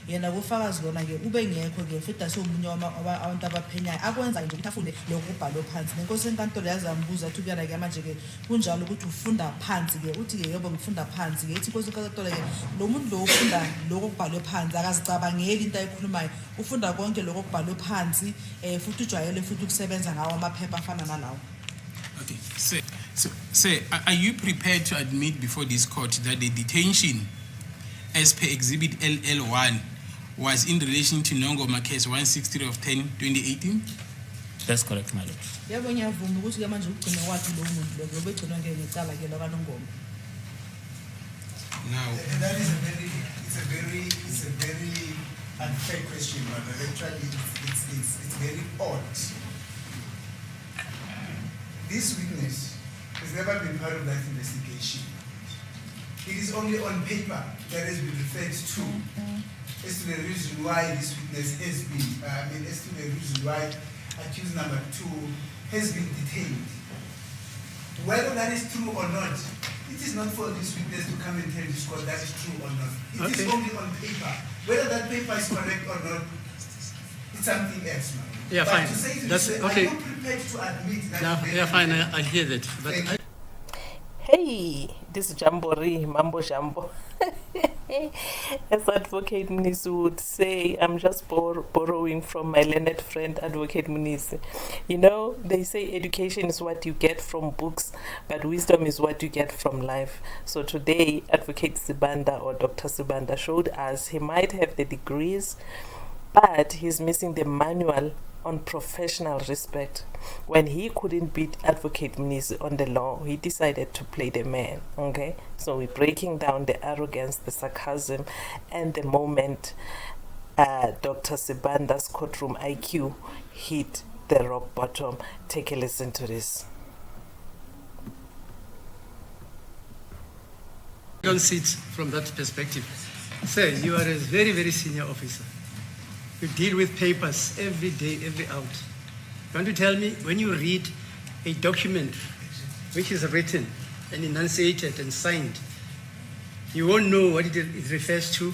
yena kufakazi lona ke ube ngekho ke futhi asomunye abantu abaphenyayo akwenza nje ukuthi afunde lokho kubhalwe phansi nenkosi enkantolo yazambuza ukuthi kuyana ke manje ke kunjalo ukuthi ufunda phansi ke uthi ke yebo ngifunda phansi ke ithi inkosi enkantolo ke lo muntu lo ufunda lokho kubhalwe phansi akazicabangeli into ayikhulumayo ufunda konke lokho kubhalwe phansi futhi ujwayele futhi ukusebenza ngawo amaphepha afana nalawo. Okay, so are you prepared to admit before this court that the detention as per Exhibit LL1 was in relation to Nongoma case 163 of 10/2018? That's correct, my lord. Yebo ngiyavuma ukuthi ke manje ugcina wathi lo muntu lo ubegcina ngecala ke lo kaNongoma. Now that is a very unfair question, but actually it's very odd. This witness has never been part of that investigation. It is only on paper that has been referred to as to the reason why this witness has been, as to the reason why accused number 2 has been detained. Whether that is true or not, it is not for this witness to come and tell this court that is true or not. It is only on paper. Whether that paper is correct or not, it's something else, man. Yeah, but fine. To say That's this, okay. Are you prepared to admit that? Yeah, fine. I hear that. But Hey, this is Jamboree, Mambo Jambo. As Advocate Mnisi would say, I'm just borrowing from my learned friend, Advocate Mnisi. You know, they say education is what you get from books, but wisdom is what you get from life. So today, Advocate Sibanda or Dr. Sibanda showed us he might have the degrees, but he's missing the manual on professional respect. When he couldn't beat Advocate Mnisi on the law, he decided to play the man. Okay, so we're breaking down the arrogance, the sarcasm, and the moment Dr. Sibanda's courtroom IQ hit the rock bottom. Take a listen to this. don't see it from that perspective. Sir, you are a very, very senior officer. You deal with papers every day, every out. You want to tell me when you read a document which is written and enunciated and signed, you won't know what it refers to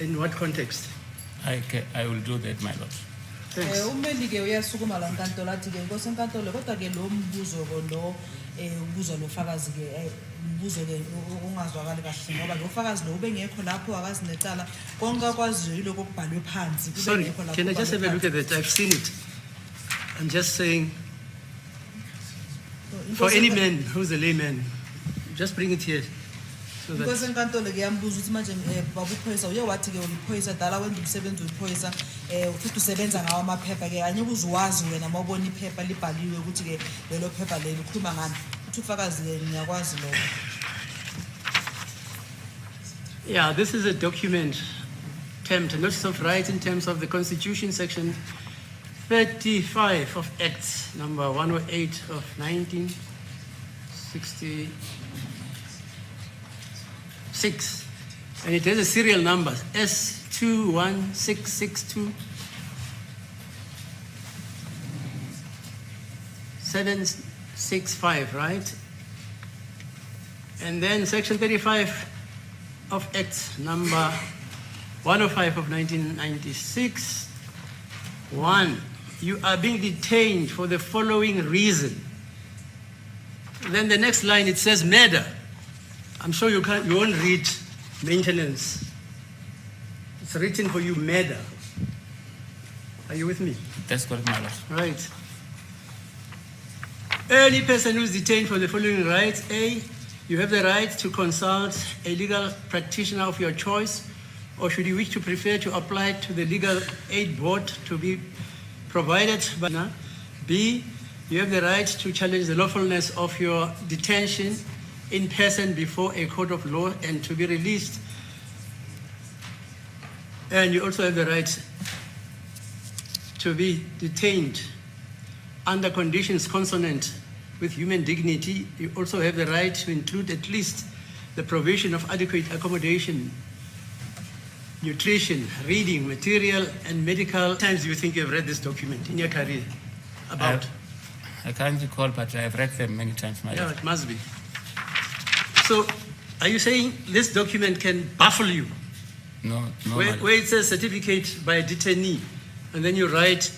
in what context? I will do that, my lord. Thanks. Umeli ke uyasukuma la nkantolo athi ke inkosi enkantolo kodwa ke lo mbuzo lo umbuzo lo fakazi ke umbuzo ke ungazwakali kahle ngoba lo fakazi lo ubengekho lapho akazinecala konke akwaziyo yiloko kubhalwe phansi Sorry, can I just have a look at that? I've seen it. I'm just saying, for any man who's a layman, just bring it here. So inkosi that, enkantolo ke yambuza ukuthi manje babuphoyisa uye wathi ke uliphoyisa dala wenza umsebenzi uliphoyisa futhi usebenza ngawo amaphepha ke anye kuziwazi wena mawubona iphepha libhaliwe ukuthi ke lelo phepha lelo ukhuluma ngani uthi ufakazi ngiyakwazi lokho. yeah, this is a document termed a notice of right in terms of the Constitution, section 35 of Act number 108 of 1966, and it has a serial number S21662 765, right? And then section 35 of Act number 105 of 1996. 1, you are being detained for the following reason. Then the next line, it says murder. I'm sure you won't read maintenance. It's written for you, murder. Are you with me? That's correct, my lord. Right. Any person who is detained for the following rights: A, you have the right to consult a legal practitioner of your choice, or should you wish to prefer to apply to the legal aid board to be provided by. B, you have the right to challenge the lawfulness of your detention in person before a court of law and to be released. And you also have the right to be detained under conditions consonant with human dignity. You also have the right to include at least the provision of adequate accommodation, nutrition, reading, material, and medical. Times you think you've read this document in your career about? I can't recall, but I've read them many times, my Yeah, lord. it must be. So, are you saying this document can baffle you? No, my Where, lord. where it says certificate by a detainee, and then you write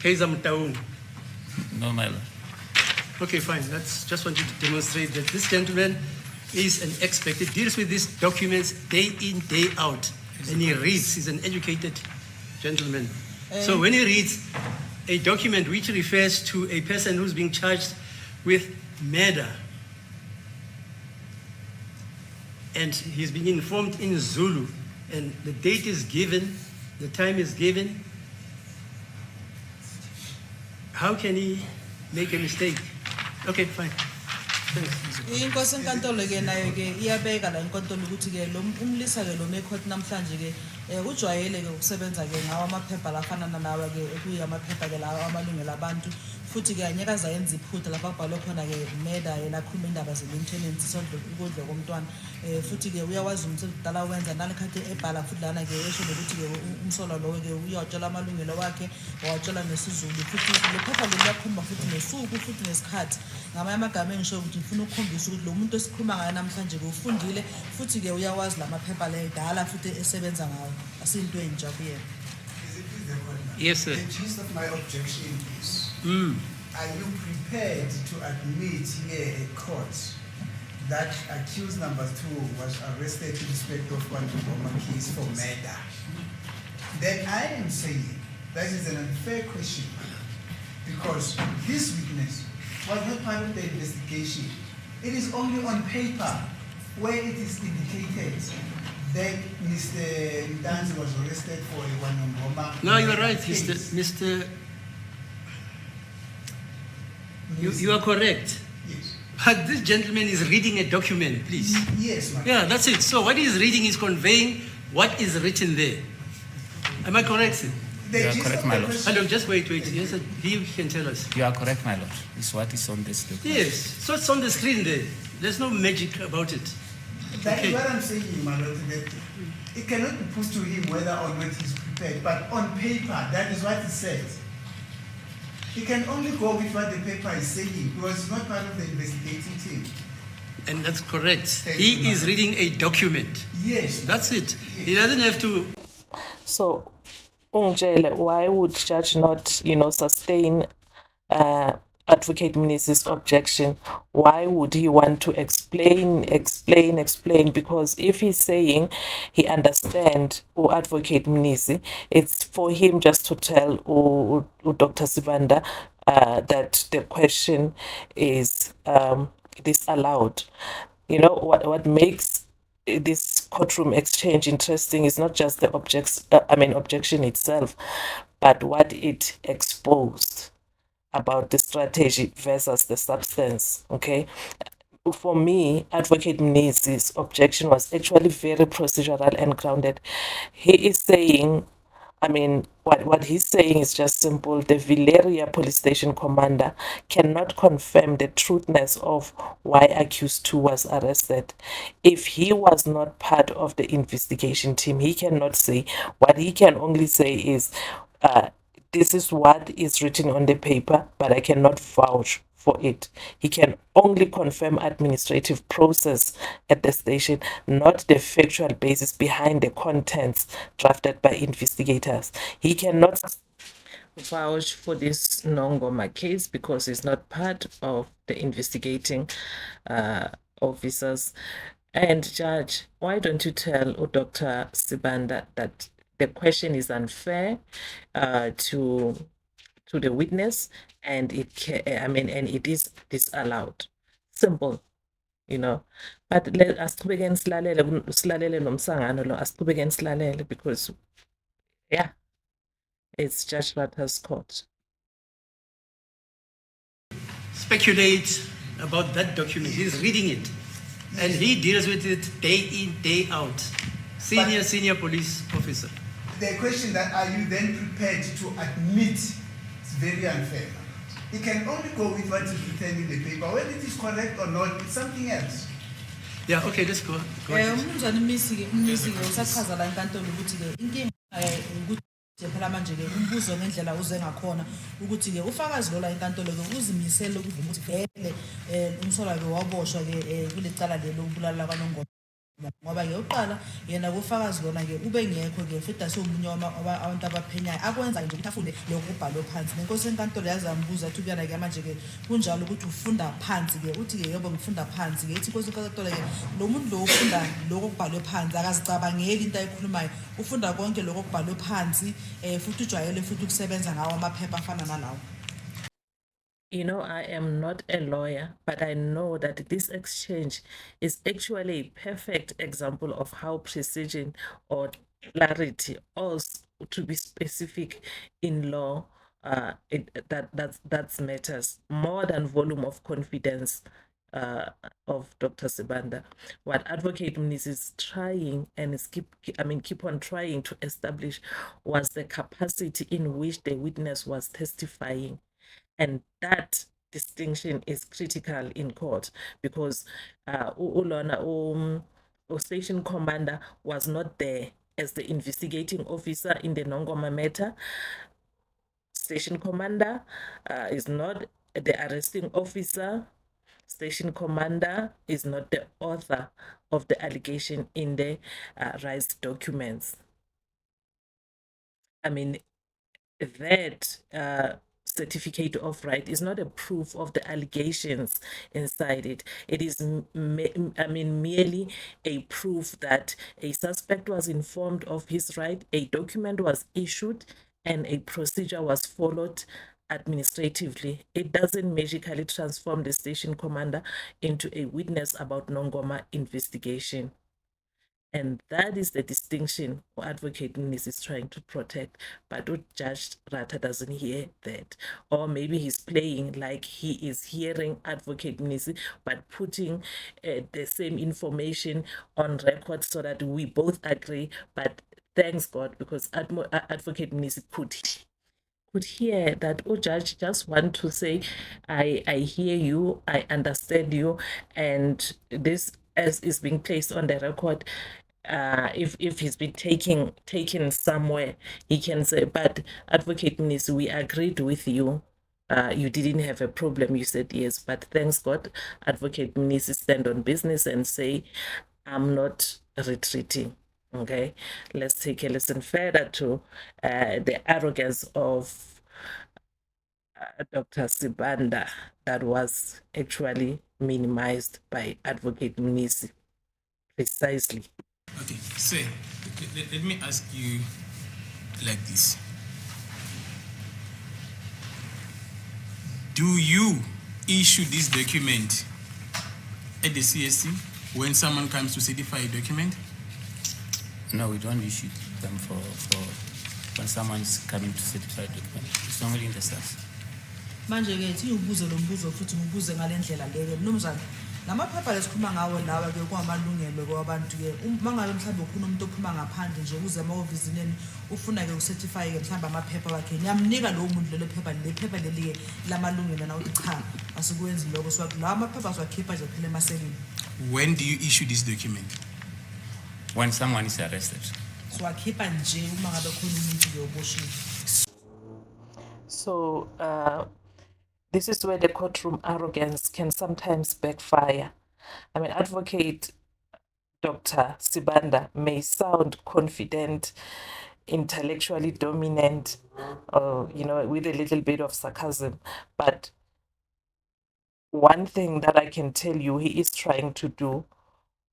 Kaiser Mtaung. No, my lord. Okay, fine. That's just wanted to demonstrate that this gentleman is an expert. He deals with these documents day in, day out. And he reads. He's an educated gentleman. So when he reads a document which refers to a person who's being charged with murder, and he's being informed in Zulu, and the date is given, the time is given, how can he make a mistake? Okay, fine. Thanks. inkosi enkantolo ke nayo ke iyabeka la inkantolo ukuthi ke lo umlisa ke lo necourt namhlanje ke ujwayele ke ukusebenza ke ngawo amaphepha lafana nalawa ke ekuyamaphepha ke lawa amalungelo abantu futhi ke anyakaza yenza iphutha lapha bhalwe khona ke murder yena khuluma indaba ze-maintenance sondlo ukudla komntwana futhi ke uyawazi umsebenzi kudala wenza nalikhathi ebhala futhi lana ke esho nokuthi ke umsolo lo ke uyatshela amalungelo wakhe wawatshela nesizulu futhi le phepha liyakhomba futhi nesuku futhi nesikhathi ngamanye amagama engisho ukuthi ngifuna ukukhombisa ukuthi lo muntu esikhuluma ngayo namhlanje ke ufundile futhi ke uyawazi lamaphepha le dala futhi esebenza ngawo asinto entsha kuyena. Yes, sir. The gist of my objection is, are you prepared to admit here at court that accused number 2 was arrested in respect of one case for murder? Then I am saying that is an unfair question because this witness was not part of the investigation. It is only on paper where it is indicated that Mr. Ntanzi was arrested for a Wanongoma. No, you are right, case. Mr. You are correct. Yes. But this gentleman is reading a document, please. Yes, ma'am. Yeah, that's it. So what he is reading is conveying what is written there. Am I correct, sir? The You are gist correct, of the my lord. question- Hello, just wait. Yes, sir. He can tell us. You are correct, my lord. It's what is on this document. Yes, so it's on the screen there. There's no magic about it. That Okay. is what I'm saying, my lord, that it cannot be put to him whether or not he's prepared, but on paper, that is what he says. He can only go with what the paper is saying because he's not part of the investigating team. And that's correct. Thank He you, is ma'am. reading a document. Yes. That's it. He doesn't have to. So, Ungele, why would judge not, sustain Advocate Mnisi's objection? Why would he want to explain? Because if he's saying he understands Advocate Mnisi, it's for him just to tell Dr. Sibanda that the question is disallowed. What makes this courtroom exchange interesting is not just the objection itself, but what it exposed about the strategy versus the substance. Okay, for me, Advocate Mnisi's objection was actually very procedural and grounded. He is saying, what he's saying is just simple. The Villeria police station commander cannot confirm the truthness of why accused 2 was arrested. If he was not part of the investigation team, he cannot say. What he can only say is, this is what is written on the paper, but I cannot vouch for it. He can only confirm administrative process at the station, not the factual basis behind the contents drafted by investigators. He cannot vouch for this Nongoma case because he's not part of the investigating officers. And Judge, why don't you tell Dr. Sibanda that the question is unfair to the witness, and it is disallowed. Simple, But let us begin silalele nomsangano lo asiqhubeke silalele because it's Judge Ratha's court. Speculate about that document. He's reading it. And he deals with it day in, day out. Senior police officer. The question that are you then prepared to admit is very unfair. He can only go with what is written in the paper. Whether it is correct or not, it's something else. Yeah, okay, let's go. Go ahead. Umnumzane Mnisi ke usachaza la inkantolo ukuthi ke inkinga ukuthi phela manje ke umbuzo ngendlela uze ngakhona ukuthi ke ufakazi lo la inkantolo ke uzimisele ukuvuma ukuthi vele umsolwa ke waboshwa ke kulecala lelo ubulala kwaNongoma. ngoba ngeyokuqala yena kufakazi lona-ke ube ngekho-ke futhi asiwumunye abantu abaphenyayo akwenza nje ukuthi afunde lokhu kubhalwe phansi nenkosi enkantolo yazambuza athi ukuyana-ke manje-ke kunjalo ukuthi ufunda phansi-ke uthi-ke yebo ngifunda phansi-ke ithi inkosi enkantolo-ke lo muntu lo ufunda lokhu okubhalwe phansi akazicabangeli into ayikhulumayo ufunda konke lokhu okubhalwe phansi futhi ujwayele futhi ukusebenza ngawo amaphepha afana nalawo. You know, I am not a lawyer, but I know that this exchange is actually a perfect example of how precision or clarity, or to be specific in law, that matters more than volume of confidence of Dr. Sibanda. What Advocate Mnisi is trying and is keep on trying to establish was the capacity in which the witness was testifying. And that distinction is critical in court because station commander was not there as the investigating officer in the Nongoma matter. Station commander is not the arresting officer. Station commander is not the author of the allegation in the RISE documents. I mean, that certificate of right is not a proof of the allegations inside it. It is, merely a proof that a suspect was informed of his right, a document was issued, and a procedure was followed administratively. It doesn't magically transform the station commander into a witness about Nongoma investigation. And that is the distinction Advocate Mnisi is trying to protect. But Judge Rata doesn't hear that. Or maybe he's playing like he is hearing Advocate Mnisi, but putting the same information on record so that we both agree. But thanks God, because Advocate Mnisi could hear that, oh, judge, just want to say, I hear you, I understand you, and this as is being placed on the record. If he's been taken somewhere, he can say, but Advocate Mnisi, we agreed with you. You didn't have a problem. You said yes, but thanks God, Advocate Mnisi stand on business and say, I'm not retreating. Okay, let's take a listen further to the arrogance of Dr. Sibanda that was actually minimized by Advocate Mnisi. Precisely. Okay, sir, let me ask you like this. Do you issue this document at the CSC when someone comes to certify a document? No, we don't issue them for when someone is coming to certify a document. It's normally in the SAS. Manje-ke thi ubuze lo mbuzo futhi ngibuze ngale ndlela leke mnumzane lamaphepha lesikhuluma ngawo lawa-ke kwamalungelo kwabantu-ke uma ngabe mhlawumbe ukhona umuntu ophuma ngaphandle nje ukuze emahovisineni ufuna-ke usertify-ke mhlawumbe amaphepha wakhe niyamnika lowo muntu lelo phepha leli-ke lamalungelo na uthi cha asikwenzi lokho so lawa amaphepha siwakhipha nje phela emaselini. When do you issue this document? When someone is arrested. Siwakhipha nje uma ngabe khona umuntu-ke oboshiwe. So this is where the courtroom arrogance can sometimes backfire. I mean, Advocate Dr. Sibanda may sound confident, intellectually dominant, with a little bit of sarcasm, but one thing that I can tell you he is trying to do,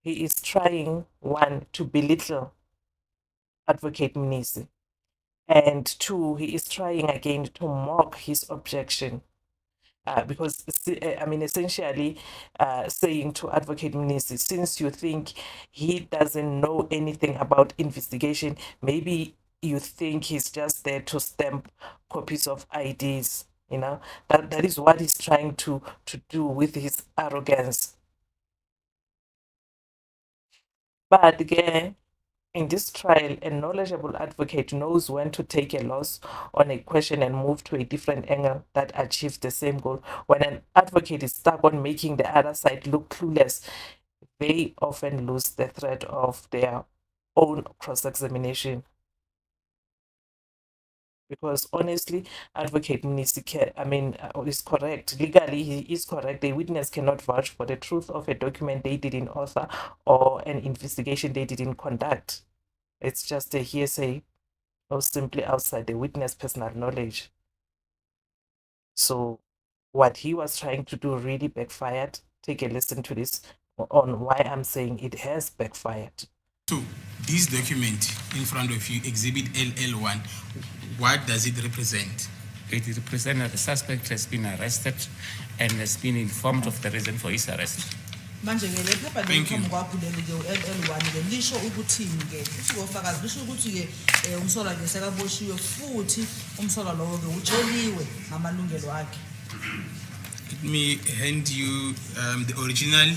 he is trying, one, to belittle Advocate Mnisi, and two, he is trying again to mock his objection. Because, essentially saying to Advocate Mnisi, since you think he doesn't know anything about investigation, maybe you think he's just there to stamp copies of IDs, that is what he's trying to do with his arrogance. But again, in this trial, a knowledgeable advocate knows when to take a loss on a question and move to a different angle that achieves the same goal. When an advocate is stuck on making the other side look clueless, they often lose the thread of their own cross-examination. Because honestly, Advocate Mnisi is correct. Legally, he is correct. A witness cannot vouch for the truth of a document they didn't author or an investigation they didn't conduct. It's just a hearsay or simply outside the witness' personal knowledge. So what he was trying to do really backfired. Take a listen to this on why I'm saying it has backfired. So this document in front of you, Exhibit LL1, what does it represent? It represents that the suspect has been arrested and has been informed of the reason for his arrest. Manje ke le phepha Thank you. leli kwakho leli ke LL1 ke lisho ukuthini ke uthi ofakazi lisho ukuthi ke umsolwa ke sekaboshiwe futhi umsolwa lowo ke utsheliwe ngamalungelo akhe. Let me hand you the original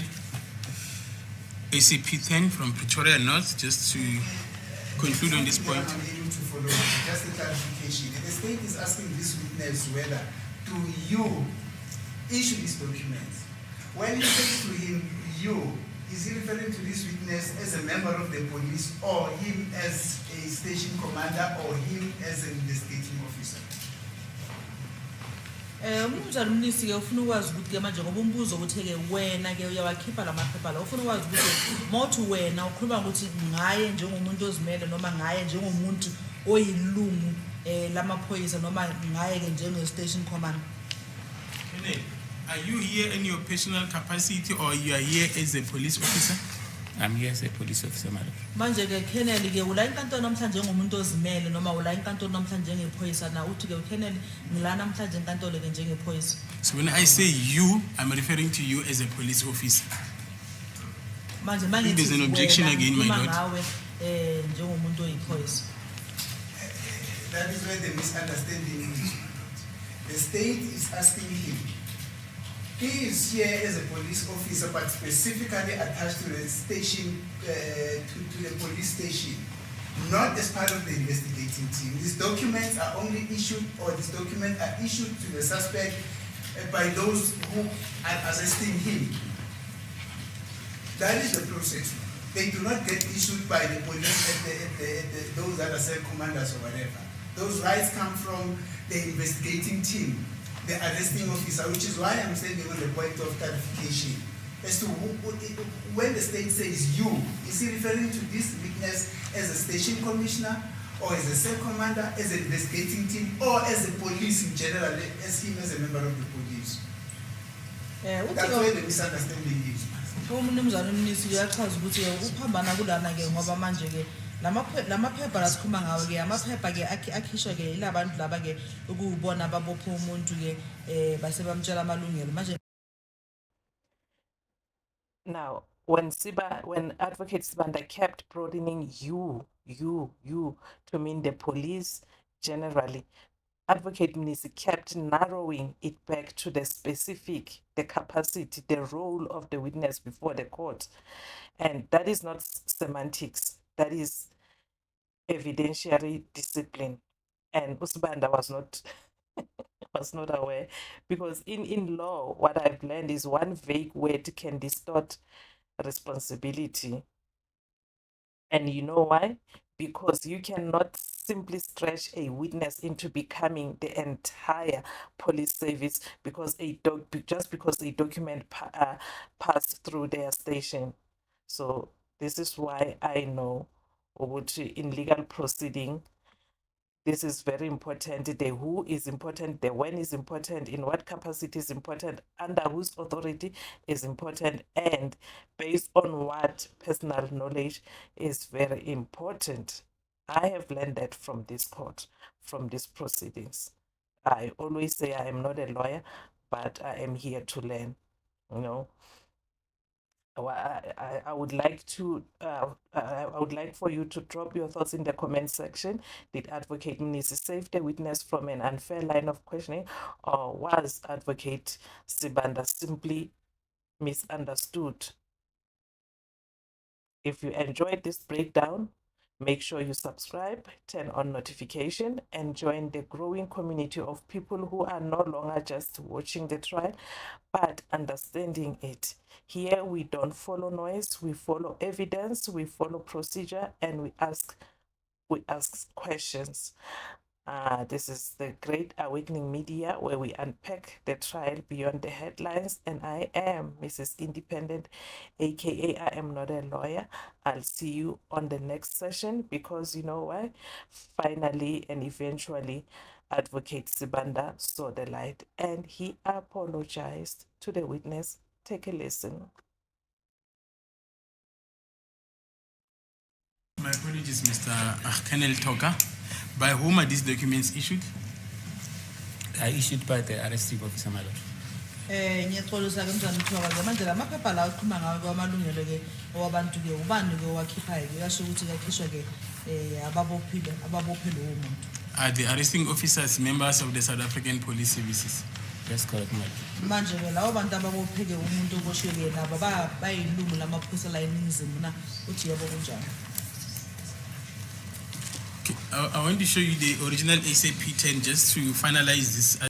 ACP10 from Pretoria North, just to conclude on this point. I'm able to follow. Just a clarification. The state is asking this witness whether do you issue this document. When he says to him, you, is he referring to this witness as a member of the police, or him as a station commander, or him as an investigating officer? Umnumzana Mnisi ke ufuna ukwazi ukuthi ke manje ngoba umbuzo ukuthi ke wena ke uyawakhipha lamaphepha la ufuna ukwazi ukuthi mothi wena ukhuluma ukuthi ngaye njengomuntu ozimele noma ngaye njengomuntu oyilungu lamaphoyisa noma ngaye ke njenge station commander. Colonel, are you here in your personal capacity or you are here as a police officer? I'm here as a police officer, madam. Manje ke Colonel ke ula inkantolo namhlanje ngomuntu ozimele noma ula inkantolo namhlanje njengephoyisa na uthi ke Colonel ngila namhlanje inkantolo ke njengephoyisa. So when I say you, I'm referring to you as a police officer. Manje If there's an objection again, my lord. ngawe njengomuntu oyiphoyisa. That is where the misunderstanding is. The state is asking him. He is here as a police officer, but specifically attached to the station, to the police station, not as part of the investigating team. These documents are only issued, or these documents are issued to the suspect by those who are arresting him. That is the process. They do not get issued by the police, those that are cell commanders or whatever. Those rights come from the investigating team, the arresting officer, which is why I'm saying on the point of clarification. As to when the state says you, is he referring to this witness as a station commissioner, or as a cell commander, as an investigating team, or as a police in general, as him as a member of the police? That's where the misunderstanding is. Umnumzana Mnisi uyachaza ukuthi ukuphambana kulana ke ngoba manje ke lamaphepha lasikhuluma ngawo ke amaphepha ke akhishwa ke ilabantu laba ke ukubona babopha umuntu ke basebamtshela amalungelo manje. Now, when Advocate Sibanda kept broadening you to mean the police generally, Advocate Mnisi kept narrowing it back to the specific, the capacity, the role of the witness before the court. And that is not semantics, that is evidentiary discipline. And Usibanda was not was not aware, because in law, what I've learned is one vague word can distort responsibility. And you know why? Because you cannot simply stretch a witness into becoming the entire police service because just because a document passed through their station. So this is why I know in legal proceeding, this is very important. The who is important, the when is important, in what capacity is important, under whose authority is important, and based on what personal knowledge is very important. I have learned that from this court, from these proceedings. I always say I am not a lawyer, but I am here to learn, you know. I would like to I would like for you to drop your thoughts in the comment section. Did Advocate Mnisi save the witness from an unfair line of questioning, or was Advocate Sibanda simply misunderstood? If you enjoyed this breakdown, make sure you subscribe, turn on notification, and join the growing community of people who are no longer just watching the trial, but understanding it. Here we don't follow noise, we follow evidence, we follow procedure, and we ask questions. This is the Great Awakening Media, where we unpack the trial beyond the headlines. And I am Mrs. Independent, aka I am not a lawyer. I'll see you on the next session, because you know why? Finally and eventually, Advocate Sibanda saw the light and he apologized to the witness. Take a listen. My apologies, Mr. Colonel Toka. By whom are these documents issued? Issued by the arresting officer, my lord. Ngiyaxolisa ke mzana Mthwakazi manje la maphepha la uqhuma ngawo kwamalungelo ke owabantu ke ubani ke owakhiphayo ke kasho ukuthi kakhishwa ke ababophile uwo muntu. Are the arresting officers members of the South African Police Services? That's correct, my lord. Manje ke lawo bantu ababophike umuntu oboshiwe ke nabo bayilungu lamaphoyisa la eningizimu na uthi yabo kunjani. Okay, I want to show you the original SAP 10 just to finalize this